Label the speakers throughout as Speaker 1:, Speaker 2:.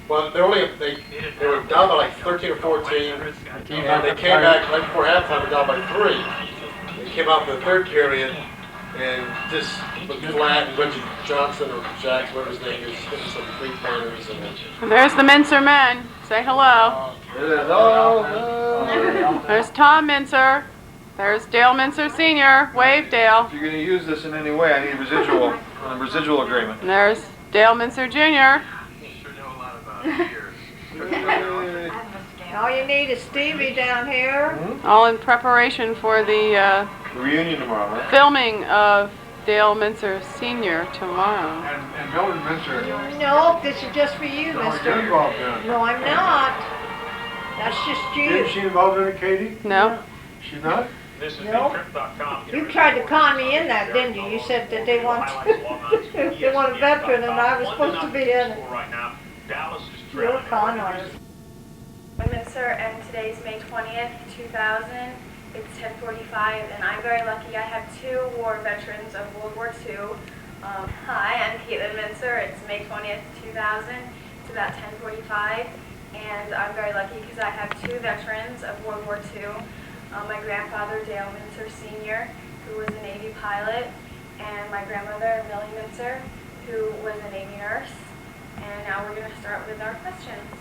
Speaker 1: Well, they were down by like 13 or 14, and they came back right before halftime, down by 3. They came out for the third period and just looked flat, and Reggie Johnson or Jackson, whatever his name is, hitting some three-pointers.
Speaker 2: And there's the Mincer men. Say hello.
Speaker 1: Hello.
Speaker 2: There's Tom Mincer. There's Dale Mincer Sr. Wave, Dale.
Speaker 3: If you're going to use this in any way, I need a residual agreement.
Speaker 2: And there's Dale Mincer Jr.
Speaker 4: All you need is Stevie down here.
Speaker 2: All in preparation for the
Speaker 3: The reunion tomorrow, right?
Speaker 2: filming of Dale Mincer Sr. tomorrow.
Speaker 5: And Bill and Mincer.
Speaker 4: No, this is just for you,
Speaker 5: No,
Speaker 4: mister.
Speaker 5: you're involved in it.
Speaker 4: No, I'm not. That's just you.
Speaker 5: Isn't she involved in it, Katie?
Speaker 2: No?
Speaker 5: She's not?
Speaker 4: No. You tried to con me in that, didn't you? You said that they want they want a veteran, and I was supposed to be in it. You're a con artist.
Speaker 6: Mincer, and today's May 20th, 2000. It's 10:45, and I'm very lucky. I have 2 war veterans of World War II. Hi, I'm Caitlin Mincer. It's May 20th, 2000. It's about 10:45, and I'm very lucky because I have 2 veterans of World War II. My grandfather, Dale Mincer Sr., who was a Navy pilot, and my grandmother, Millie Mincer, who was a Navy nurse. And now we're going to start with our questions.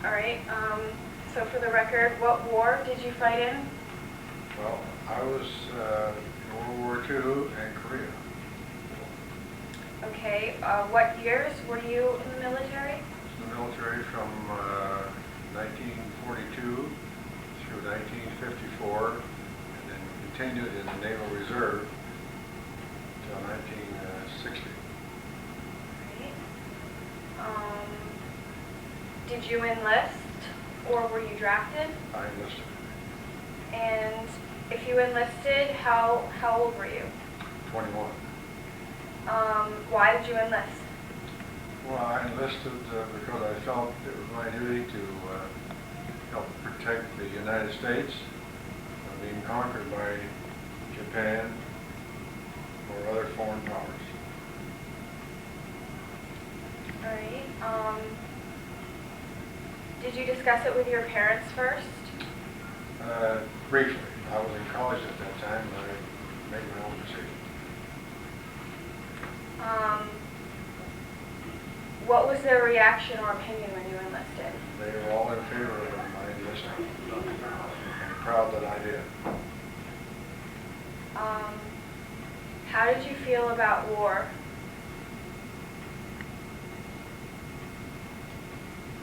Speaker 6: All right, so for the record, what war did you fight in?
Speaker 5: Well, I was in World War II and Korea.
Speaker 6: Okay, what years were you in the military?
Speaker 5: I was in the military from 1942 through 1954, and then continued in the Naval Reserve until 1960.
Speaker 6: Right. Did you enlist, or were you drafted?
Speaker 5: I enlisted.
Speaker 6: And if you enlisted, how old were you?
Speaker 5: 21.
Speaker 6: Why did you enlist?
Speaker 5: Well, I enlisted because I felt it was my duty to help protect the United States from being conquered by Japan or other foreign powers.
Speaker 6: All right. Did you discuss it with your parents first?
Speaker 5: Briefly. I was in college at that time, and I made my own decision.
Speaker 6: What was their reaction or opinion when you enlisted?
Speaker 5: They were all in favor of my enlistment. I'm proud that I did.
Speaker 6: How did you feel about war?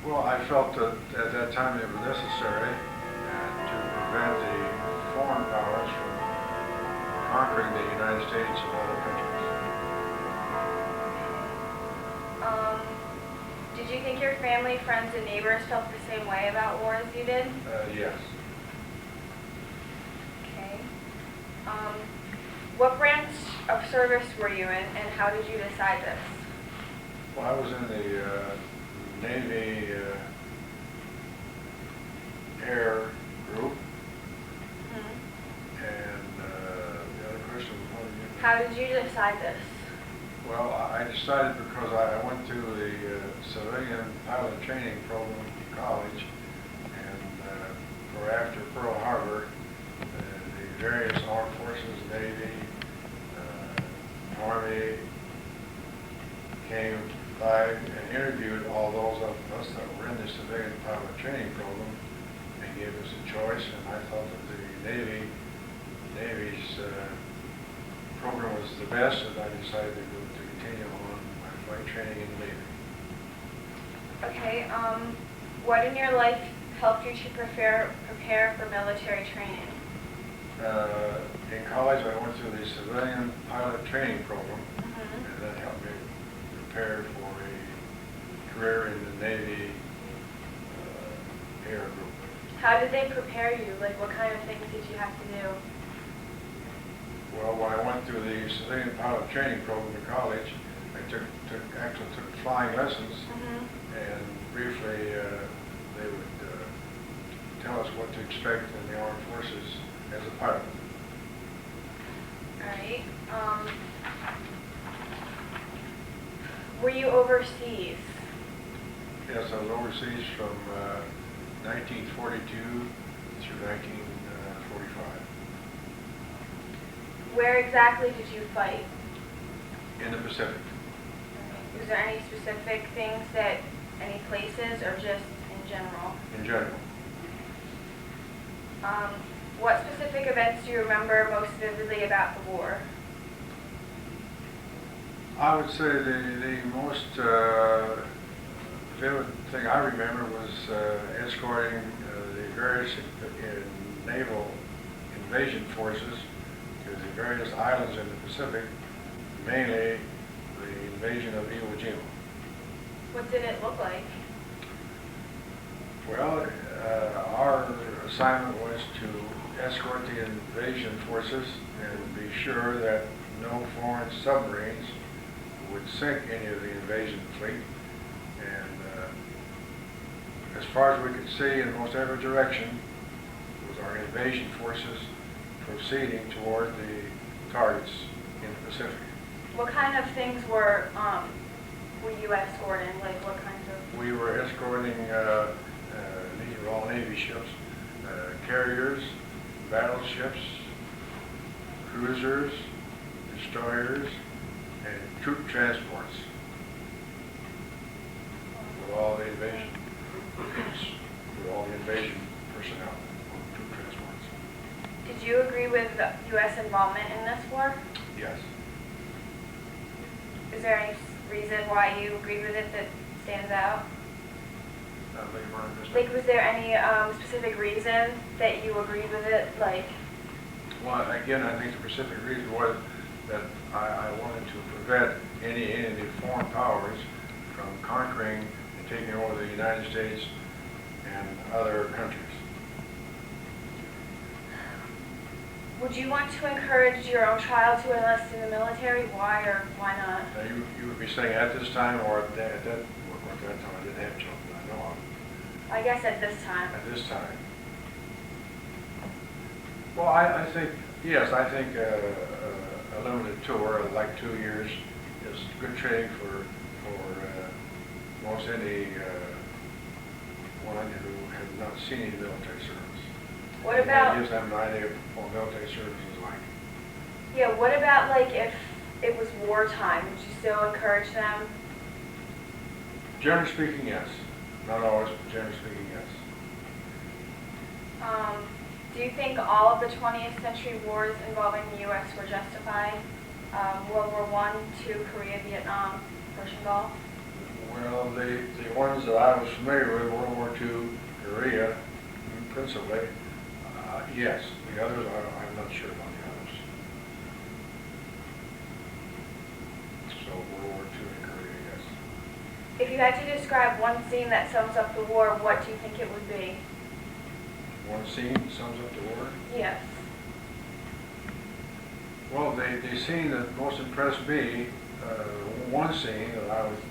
Speaker 5: Well, I felt that at that time it was necessary to prevent the foreign powers from conquering the United States and other countries.
Speaker 6: Did you think your family, friends, and neighbors felt the same way about war as you did?
Speaker 5: Yes.
Speaker 6: Okay. What branch of service were you in, and how did you decide this?
Speaker 5: Well, I was in the Navy Air Group.
Speaker 6: Mm-hmm.
Speaker 5: And the other question was, what did you think?
Speaker 6: How did you decide this?
Speaker 5: Well, I decided because I went through the civilian pilot training program in college, and for after Pearl Harbor, the various armed forces, Navy, Army, came by and interviewed all those of us that were in the civilian pilot training program and gave us a choice, and I thought that the Navy's program was the best, and I decided to continue on my flight training in the Navy.
Speaker 6: Okay. What in your life helped you to prepare for military training?
Speaker 5: In college, I went through the civilian pilot training program,
Speaker 6: Mm-hmm.
Speaker 5: and that helped me prepare for a career in the Navy Air Group.
Speaker 6: How did they prepare you? Like, what kind of things did you have to do?
Speaker 5: Well, when I went through the civilian pilot training program in college, I actually took flying lessons,
Speaker 6: Mm-hmm.
Speaker 5: and briefly they would tell us what to expect in the armed forces as a pilot.
Speaker 6: Alright, were you overseas?
Speaker 5: Yes, I was overseas from 1942 through 1945
Speaker 6: Where exactly did you fight?
Speaker 5: in the Pacific.
Speaker 6: Was there any specific things that, any places, or just in general?
Speaker 5: In general,
Speaker 6: What specific events do you remember most vividly about the war?
Speaker 5: I would say the most vivid thing I remember was escorting the various naval invasion forces to the various islands in the Pacific, mainly the invasion of Iwo Jima.
Speaker 6: What did it look like?
Speaker 5: Well, our assignment was to escort the invasion forces and be sure that no foreign submarines would sink any of the invasion fleet. And as far as we could see in most every direction was our invasion forces proceeding toward the targets in the Pacific.
Speaker 6: What kind of things were you escorting? Like what kinds of?
Speaker 5: We were escorting, these were all Navy ships, carriers, battleships, cruisers, destroyers, and troop transports. With all the invasion, with all the invasion personnel, troop transports.
Speaker 6: Did you agree with U.S. involvement in this war?
Speaker 5: Yes.
Speaker 6: Is there any reason why you agreed with it that stands out? Like, was there any specific reason that you agreed with it? Like,
Speaker 5: well, again, I think the specific reason was that I wanted to prevent any of the foreign powers from conquering and taking over the United States and other countries.
Speaker 6: would you want to encourage your own child to enlist in the military? Why or why not?
Speaker 5: Now, you would be saying at this time or at that time I didn't have children, I know of.
Speaker 6: I guess at this time.
Speaker 5: At this time. Well, I think, yes, I think a limited tour, like 2 years, is good training for most any one who has not seen any military service.
Speaker 6: What about?
Speaker 5: It gives them an idea of what military service is like.
Speaker 6: Yeah. What about like if it was wartime? Would you still encourage them?
Speaker 5: Generally speaking, yes. Not always, but generally speaking, yes.
Speaker 6: Do you think all of the 20th century wars involving the U.S. were justified? World War I, II, Korea, Vietnam, Persian Gulf?
Speaker 5: Well, the ones that I was familiar with, World War II, Korea, principally, yes. The others, I'm not sure about the others. So World War II and Korea, yes.
Speaker 6: If you had to describe one scene that sums up the war, what do you think it would be?
Speaker 5: One scene sums up the war?
Speaker 6: Yes.
Speaker 5: Well, the scene that most impressed me, one scene that I would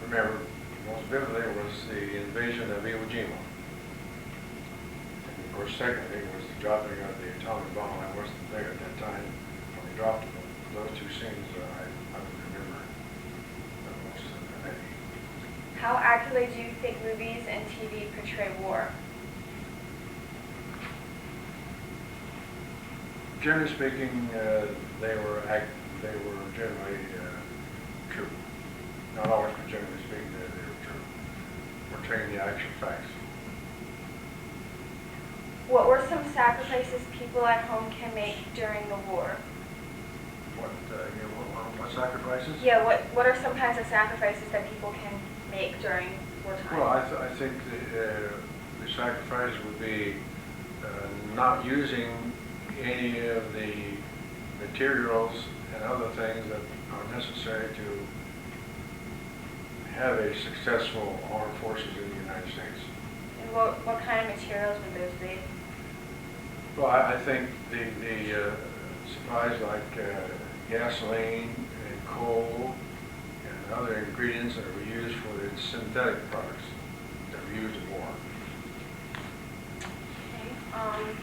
Speaker 5: remember most vividly was the invasion of Iwo Jima. And of course, secondly was the dropping of the atomic bomb. I wasn't there at that time when they dropped it. Those two scenes I would remember the most of any.
Speaker 6: How accurately do you think movies and TV portray war?
Speaker 5: Generally speaking, they were generally true. Not always, but generally speaking, they were true. Portraying the actual facts.
Speaker 6: What were some sacrifices people at home can make during the war?
Speaker 5: What sacrifices?
Speaker 6: Yeah, what are some kinds of sacrifices that people can make during wartime?
Speaker 5: Well, I think the sacrifice would be not using any of the materials and other things that are necessary to have a successful armed forces in the United States.
Speaker 6: And what kind of materials would those be?
Speaker 5: Well, I think the supplies like gasoline and coal and other ingredients that were used for the synthetic products that were used in war.
Speaker 6: Okay.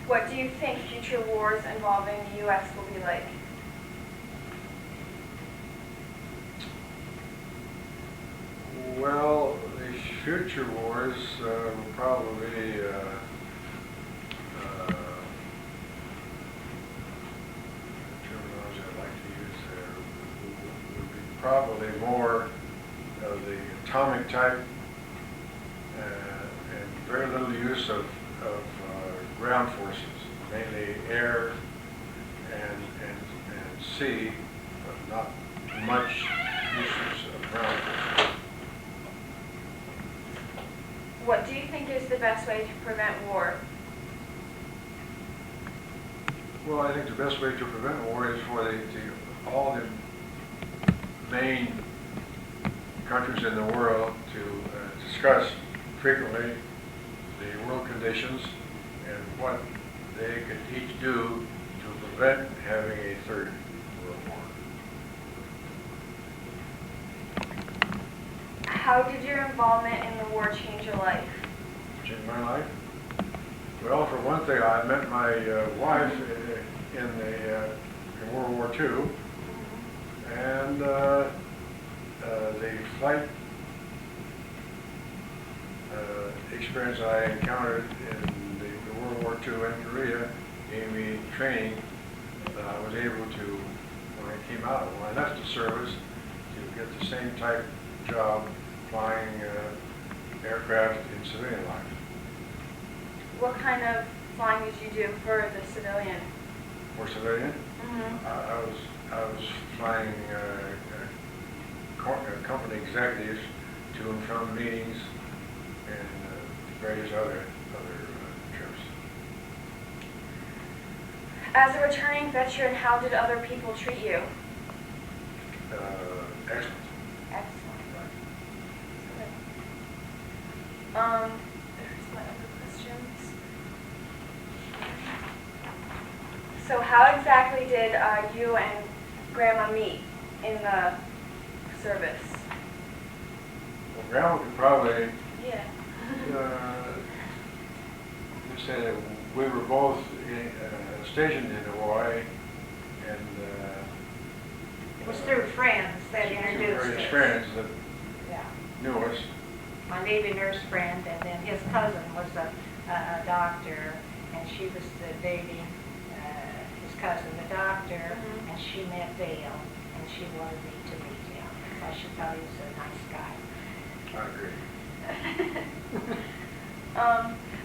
Speaker 6: What do do you think future wars involving the U.S. will be like?
Speaker 5: Well, the future wars will probably terminology I'd like to use there would be probably more of the atomic type and very little use of ground forces, mainly air and sea, but not much uses of ground forces.
Speaker 6: What do you think is the best way to prevent war?
Speaker 5: Well, I think the best way to prevent war is for all the main countries in the world to discuss frequently the world conditions and what they could each do to prevent having a third world war.
Speaker 6: How did your involvement in the war change your life?
Speaker 5: Change my life? Well, for one thing, I met my wife in World War II, and the flight experience I encountered in the World War II in Korea gave me training that I was able to, when I came out, when I left the service, to get the same type job flying aircraft in civilian life.
Speaker 6: What kind of flying did you do for the civilian?
Speaker 5: For civilian,
Speaker 6: Mm-hmm.
Speaker 5: I was flying company executives to and from meetings and various other trips.
Speaker 6: As a returning veteran, how did other people treat you?
Speaker 5: Excellent.
Speaker 6: Excellent. There's my other questions. So how exactly did you and Grandma meet in the service?
Speaker 5: Well, Grandma could probably
Speaker 6: Yeah.
Speaker 5: say that we were both stationed in Hawaii, and
Speaker 4: It was through friends that introduced
Speaker 5: various
Speaker 4: us.
Speaker 5: friends that
Speaker 4: Yeah.
Speaker 5: knew us.
Speaker 4: My Navy nurse friend, and then his cousin was a doctor, and she was dating his cousin, the doctor,
Speaker 6: Mhm.
Speaker 4: and she met Dale, and she wanted me to meet him. So she thought he was a nice guy.
Speaker 5: I agree.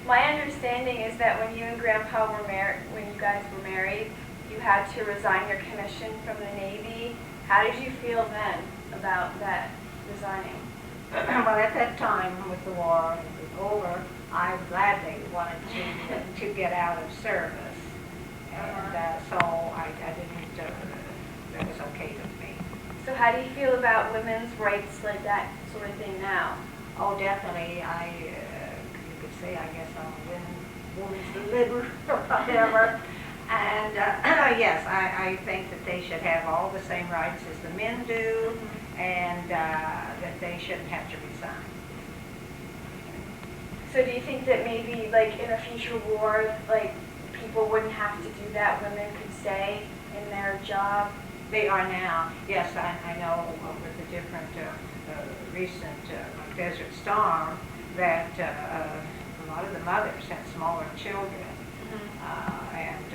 Speaker 6: My understanding is that when you and Grandpa were married, when you guys were married, you had to resign your commission from the Navy. How did you feel then about that resigning?
Speaker 4: Well, at that time, with the war over, I gladly wanted to get out of service, and so I didn't. That was okay with me.
Speaker 6: So how do you feel about women's rights, like that sort of thing now?
Speaker 4: Oh, definitely. You could say, I guess, I'm a woman's liberator or whatever. And yes, I think that they should have all the same rights as the men do, and that they shouldn't have to resign.
Speaker 6: So do you think that maybe, like, in a future war, like, people wouldn't have to do that, women could stay in their job?
Speaker 4: They are now. Yes, I know with the different recent Desert Storm that a lot of the mothers had smaller children, and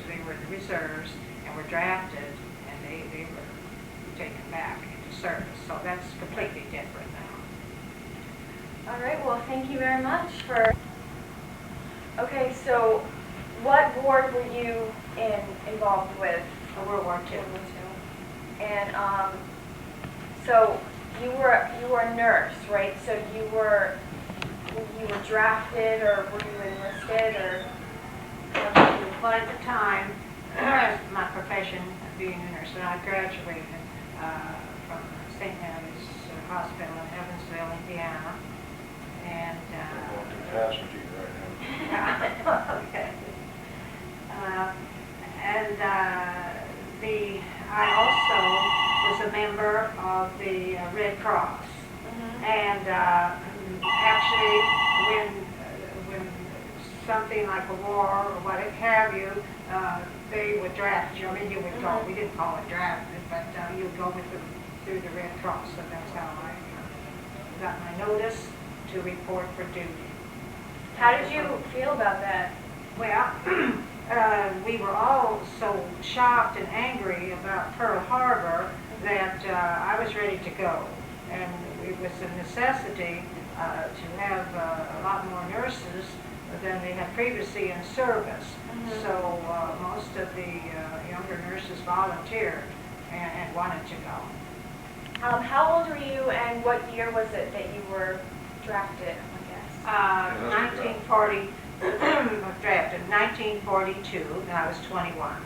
Speaker 4: they were in the reserves and were drafted, and they were taken back into service. So that's completely different now.
Speaker 6: All right, well, thank you very much for... Okay, so what ward were you involved with?
Speaker 4: World War II.
Speaker 6: And so you were a nurse, right? So you were drafted, or were you enlisted, or?
Speaker 4: Well, at the time, my profession being a nurse, and I graduated from St. Mary's Hospital in Evansville, Indiana, and
Speaker 5: I'm going too fast with you right now.
Speaker 4: okay. I also was a member of the Red Cross, and actually when something like a war or what have you, they would draft you. I mean, you would go, we didn't call it drafted, but you would go with them through the Red Cross, so that's how I got my notice to report for duty.
Speaker 6: How did you feel about that?
Speaker 4: Well, we were all so shocked and angry about Pearl Harbor that I was ready to go. And it was a necessity to have a lot more nurses than they had previously in service. So most of the younger nurses volunteered and wanted to go.
Speaker 6: How old were you, and what year was it that you were drafted, I guess?
Speaker 4: 1940, drafted 1942, and I was 21.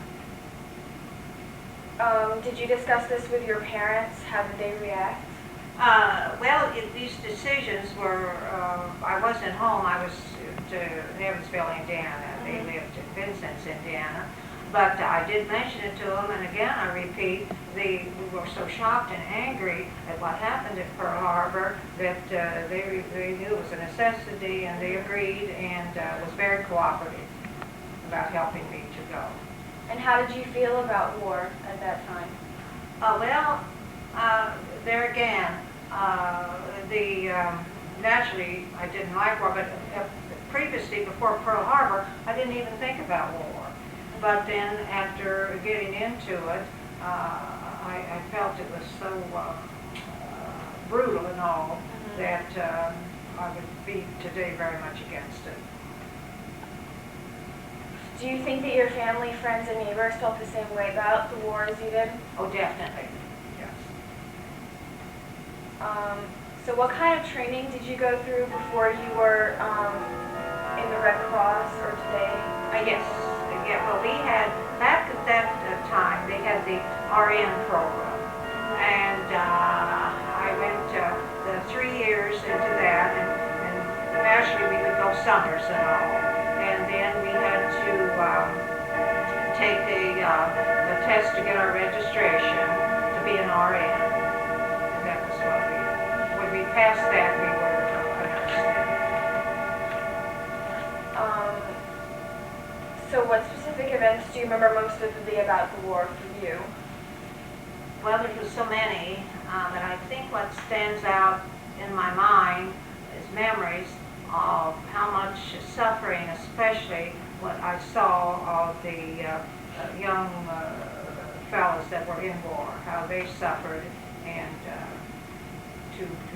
Speaker 6: Did you discuss this with your parents? How did they react?
Speaker 4: Well, these decisions were, I wasn't home. I was to Evansville, Indiana. They lived in Vincennes, Indiana. But I did mention it to them, and again, I repeat, we were so shocked and angry at what happened at Pearl Harbor that they knew it was a necessity, and they agreed and was very cooperative about helping me to go.
Speaker 6: And how did you feel about war at that time?
Speaker 4: Well, there again, naturally I didn't like war, but previously, before Pearl Harbor, I didn't even think about war. But then after getting into it, I felt it was so brutal and all that I would be today very much against it.
Speaker 6: Do you think that your family, friends, and neighbors felt the same way about the war as you did?
Speaker 4: Oh, definitely, yes.
Speaker 6: So what kind of training did you go through before you were in the Red Cross or today?
Speaker 4: Yes. Yeah, well, we had, back at that time, they had the RN program. And I went the 3 years into that, and actually we would go summers and all. And then we had to take the test to get our registration to be an RN. And that was what when we passed that, we were a nurse.
Speaker 6: So what specific events do you remember most vividly about the war for you?
Speaker 4: Well, there was so many, but I think what stands out in my mind is memories of how much suffering, especially what I saw of the young fellows that were in war, how they suffered, and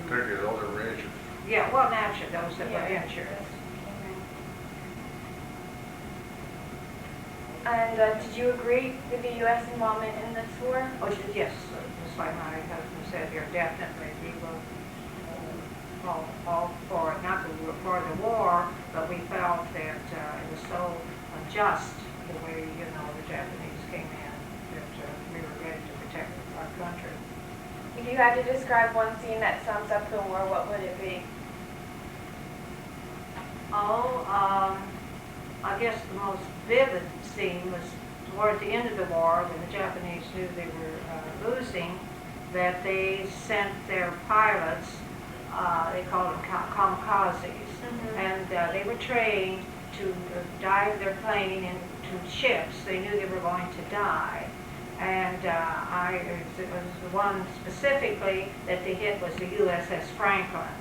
Speaker 5: Particularly the older Rangers.
Speaker 4: yeah, well, naturally, those that were injured.
Speaker 6: And did you agree with the U.S. involvement in this war?
Speaker 4: Oh, yes, just like my husband said here, definitely, we were all for it. Not that we were for the war, but we felt that it was so unjust the way, the Japanese came in, that we were ready to protect our country.
Speaker 6: If you had to describe one scene that sums up the war, what would it be?
Speaker 4: I guess the most vivid scene was toward the end of the war, when the Japanese knew they were losing, that they sent their pilots, they called them kamikazes, and they were trained to dive their plane into ships. They knew they were going to die. And it was the one specifically that they hit was the USS Franklin.